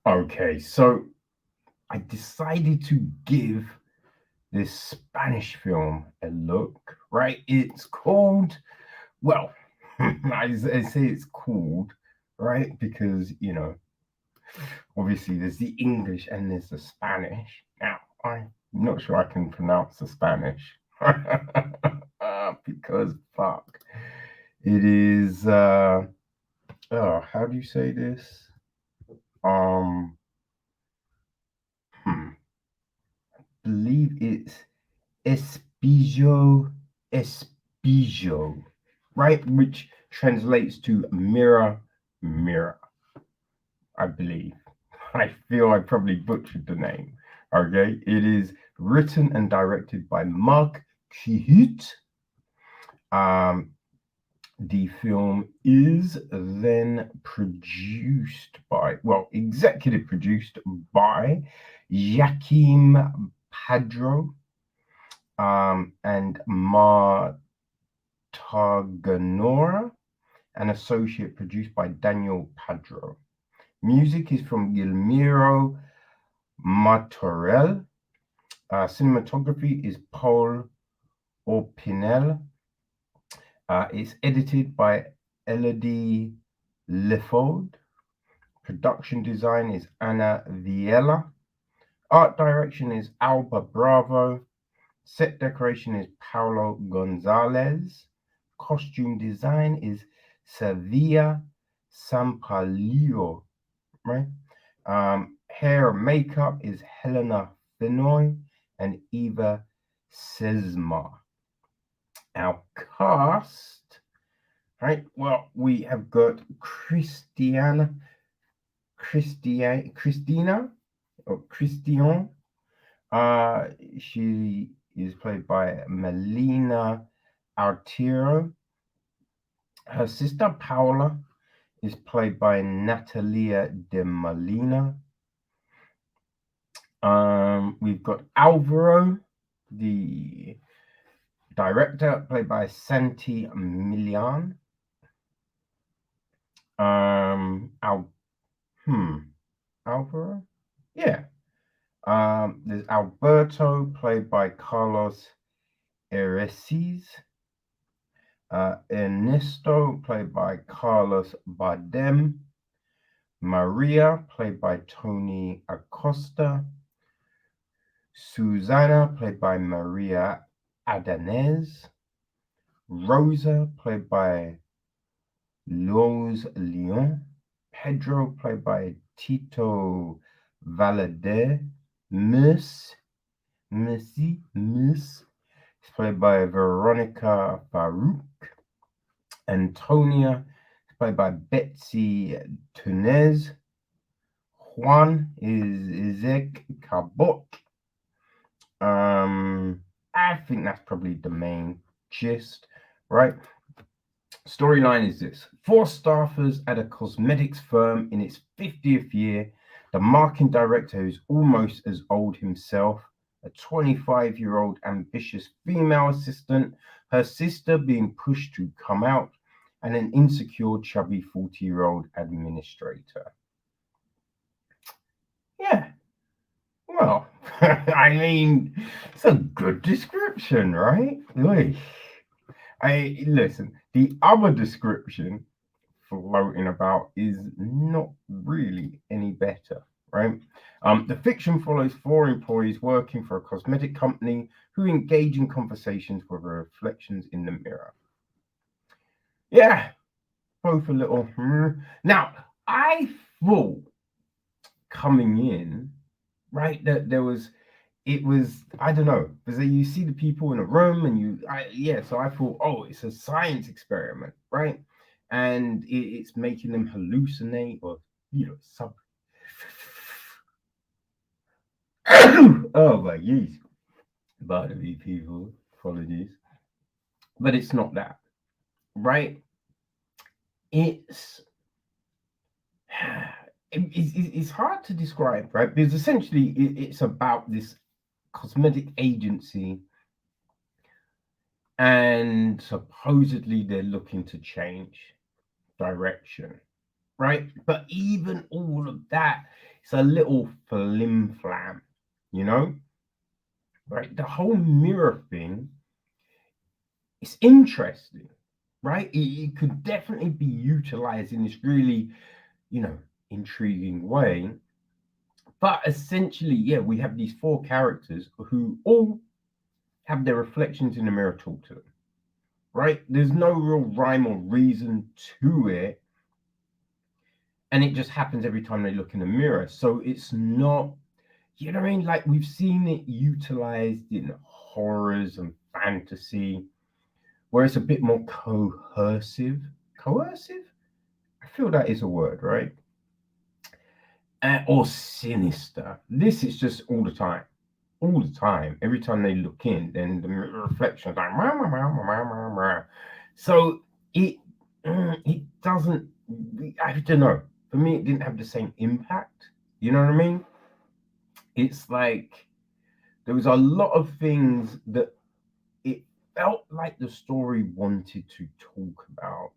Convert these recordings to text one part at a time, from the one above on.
Okay, so I decided to give this Spanish film a look, right? It's called, well, I say it's called, right? Because, obviously there's the English and there's the Spanish. Now, I'm not sure I can pronounce the Spanish because, fuck, it is, how do you say this? Um, hmm, believe it's Espejo, Espejo, right? Which translates to mirror, mirror, I believe. I feel I probably butchered the name. Okay, it is written and directed by Marc Crehuet. Um, the film is then produced by, well, executive produced by Joaquim Padro and Targanora, and associate produced by Daniel Padro. Music is from Guillermo Martorell. Cinematography is Paul Orpinel. It's edited by Elodie Leford. Production design is Ana Viela. Art direction is Alba Bravo. Set decoration is Paulo Gonzalez. Costume design is Sevilla Sampaio, right? Hair and makeup is Helena Finoy and Eva Sesma. Our cast, right? Well, we have got Christina, or Christian. She is played by Malena Alterio. Her sister Paula is played by Natalia de Molina. We've got Alvaro, the director, played by Santi Millán. Alvaro? Yeah. There's Alberto, played by Carlos Areces. Ernesto, played by Carlos Bardem. Maria, played by Tony Acosta. Susana, played by Maria Adanez. Rosa, played by Loz Leon. Pedro, played by Tito Valadez. Miss, is played by Veronica Farouk. Antonia is played by Betsy Tunez. Juan is Izek Cabot. I think that's probably the main gist, right? Storyline is this: four staffers at a cosmetics firm in its 50th year, the marketing director who's almost as old himself, a 25-year-old ambitious female assistant, her sister being pushed to come out, and an insecure, chubby 40-year-old administrator. Yeah, well, I mean, it's a good description, right? Listen, the other description floating about is not really any better, right? The fiction follows four employees working for a cosmetic company who engage in conversations with reflections in the mirror. Yeah, both a little. Now, I thought coming in, right, that it was, I don't know, because you see the people in a room and so I thought, oh, it's a science experiment, right? And it's making them hallucinate or, some. Oh my geez. Pardon me, people. Apologies. But it's not that, right? It's it's hard to describe, right? Because essentially it's about this cosmetic agency, and supposedly they're looking to change direction, right? But even all of that it's a little flim flam, you know? Right? The whole mirror thing, it's interesting, right? It could definitely be utilized in this really, you know, intriguing way. But essentially, yeah, we have these four characters who all have their reflections in the mirror talk to them, right? There's no real rhyme or reason to it. And it just happens every time they look in the mirror. So it's not, you know what I mean? Like we've seen it utilized in horrors and fantasy, where it's a bit more coercive. Coercive? I feel that is a word, right? Or sinister. This is just all the time. All the time. Every time they look in, then the reflection is like, rah, rah, rah, rah, rah, rah. So it doesn't, I don't know. For me, it didn't have the same impact. You know what I mean? It's like there was a lot of things that it felt like the story wanted to talk about,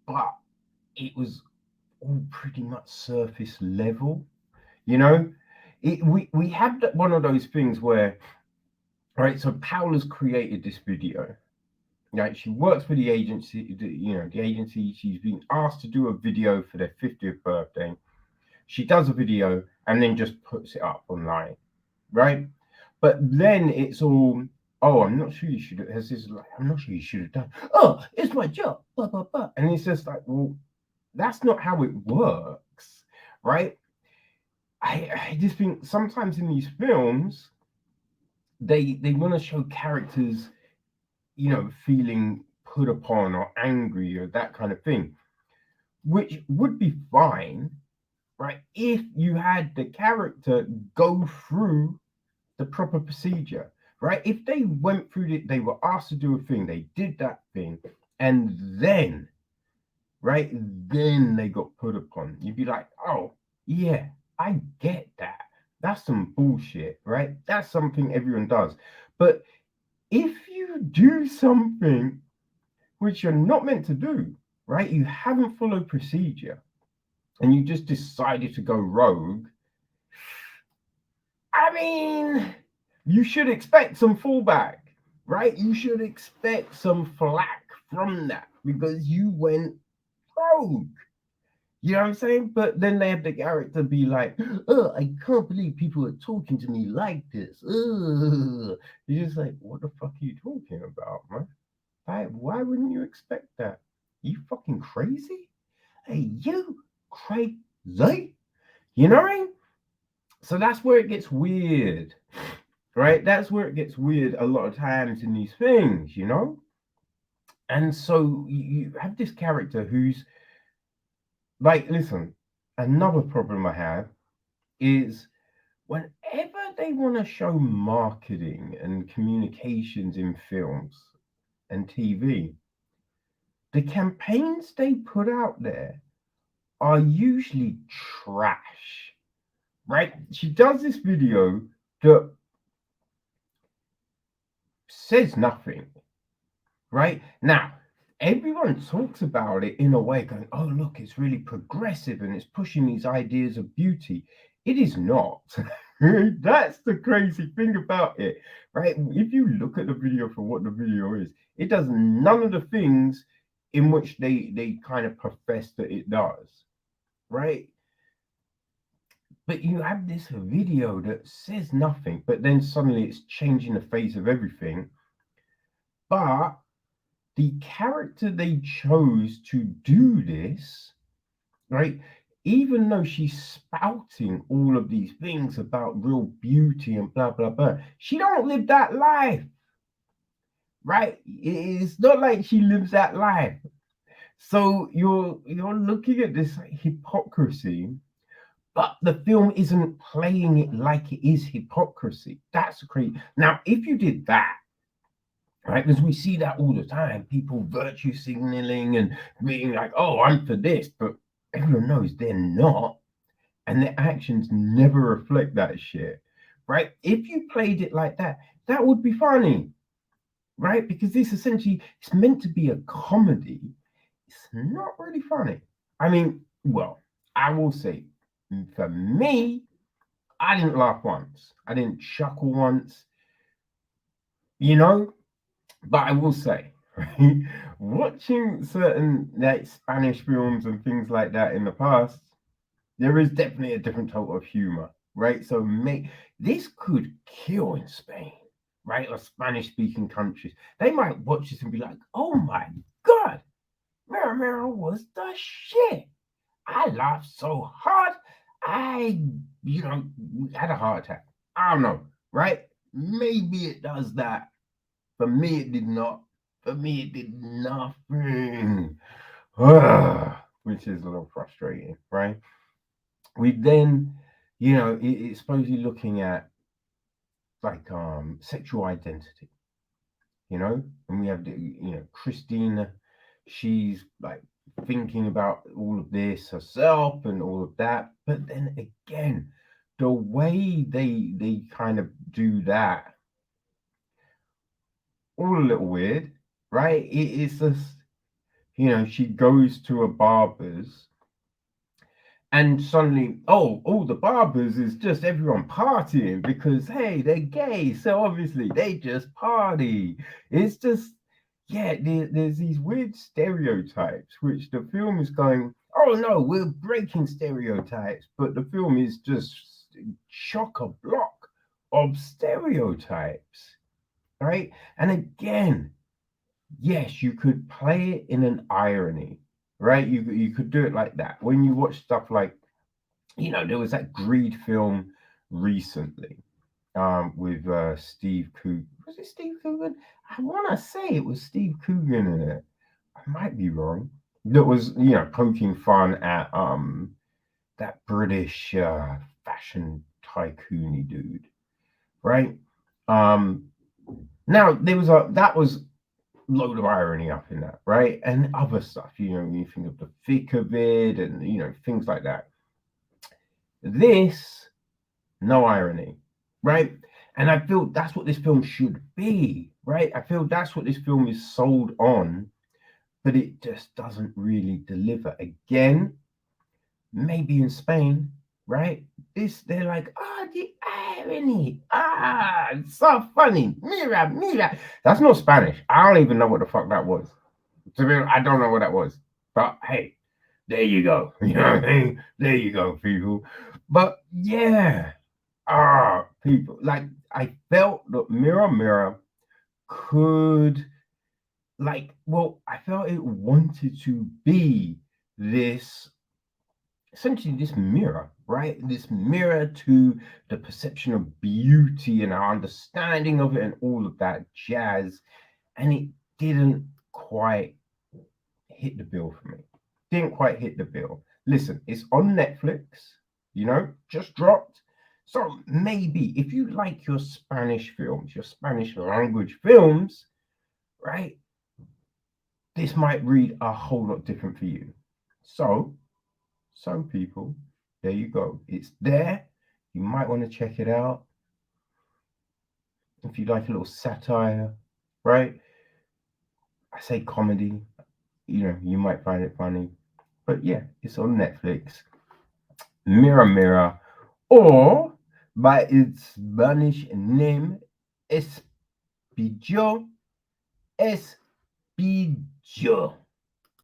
but it was all pretty much surface level. You know, we had one of those things where, right? So Paula's created this video. Right, she works for the agency. The agency. She's been asked to do a video for their 50th birthday. She does a video and then just puts it up online, right? But then it's all, oh, I'm not sure you should have, I'm not sure you should have done. Oh, it's my job, blah, blah, blah. And it's just like, well, that's not how it works, right? I just think sometimes in these films, they want to show characters, feeling put upon or angry or that kind of thing, which would be fine, right? If you had the character go through the proper procedure, right? If they went through it, they were asked to do a thing, they did that thing, and then, right, then they got put upon. You'd be like, oh, yeah, I get that. That's some bullshit, right? That's something everyone does. But if you do something which you're not meant to do, right? You haven't followed procedure and you just decided to go rogue. I mean, you should expect some fallback, right? You should expect some flack from that because you went rogue. You know what I'm saying? But then they have the character be like, oh, I can't believe people are talking to me like this. You're just like, what the fuck are you talking about, man? Why wouldn't you expect that? You fucking crazy? Hey, you crazy? You know what I mean? So that's where it gets weird, right? That's where it gets weird a lot of times in these things, you know? And so you have this character who's like, listen, another problem I have is whenever they want to show marketing and communications in films and TV, the campaigns they put out there are usually trash, right? She does this video that says nothing, right? Now, everyone talks about it in a way going, oh, look, it's really progressive and it's pushing these ideas of beauty. It is not. That's the crazy thing about it, right? If you look at the video for what the video is, it does none of the things in which they kind of profess that it does, right? But you have this video that says nothing, but then suddenly it's changing the face of everything. But the character they chose to do this, right? Even though she's spouting all of these things about real beauty and blah blah blah, she don't live that life, right? It's not like she lives that life. So you're looking at this hypocrisy, but the film isn't playing it like it is hypocrisy. That's crazy. Now, if you did that, right, because we see that all the time, people virtue signaling and being like, oh, I'm for this, but everyone knows they're not, and their actions never reflect that shit, right? If you played it like that, that would be funny, right? Because this essentially is meant to be a comedy. It's not really funny. I mean, well, I will say For me, I didn't laugh once. I didn't chuckle once, you know. But I will say, right, watching certain like Spanish films and things like that in the past, there is definitely a different type of humor, right? So this could kill in Spain, right? Or Spanish speaking countries. They might watch this and be like, oh my God, Mira Mira was the shit. I laughed so hard. I, had a heart attack. I don't know, right? Maybe it does that. For me, it did not. For me, it did nothing. Which is a little frustrating, right? We then, it's supposedly looking at like sexual identity, and we have Christina. She's like thinking about all of this herself and all of that, but then again, the way they kind of do that, all a little weird, right? It's just she goes to a barber's and suddenly, all the barbers is just everyone partying because hey, they're gay, so obviously they just party. It's just, yeah, there's these weird stereotypes which the film is going, oh no, we're breaking stereotypes, but the film is just chock a block of stereotypes, right? And again, yes, you could play it in an irony, right? You could do it like that when you watch stuff like, there was that Greed film recently with Steve Coogan. Was it Steve Coogan? I want to say it was Steve Coogan in it. I might be wrong. That was, poking fun at that British fashion tycoony dude, right? Um, Now there was that was load of irony up in that, right? And other stuff, you think of the thick of it and things like that. This, no irony, right? And I feel that's what this film should be, right? I feel that's what this film is sold on, but it just doesn't really deliver. Again, maybe in Spain, right? They're like, the irony, it's so funny. Mira, mira. That's not Spanish. I don't even know what the fuck that was. To be honest, I don't know what that was. But hey, there you go. You know what I mean? There you go, people. But yeah, people, like I felt that Mirror Mirror could, I felt it wanted to be this, essentially this mirror, right? This mirror to the perception of beauty and our understanding of it and all of that jazz. And it didn't quite hit the bill for me. Didn't quite hit the bill. Listen, it's on Netflix, just dropped. So maybe if you like your Spanish films, your Spanish language films, right, this might read a whole lot different for you. So people, there you go. It's there. You might want to check it out. If you like a little satire, right? I say comedy, you might find it funny. But yeah, it's on Netflix. Mirror Mirror, or by its Spanish name, Espejo. Espejo.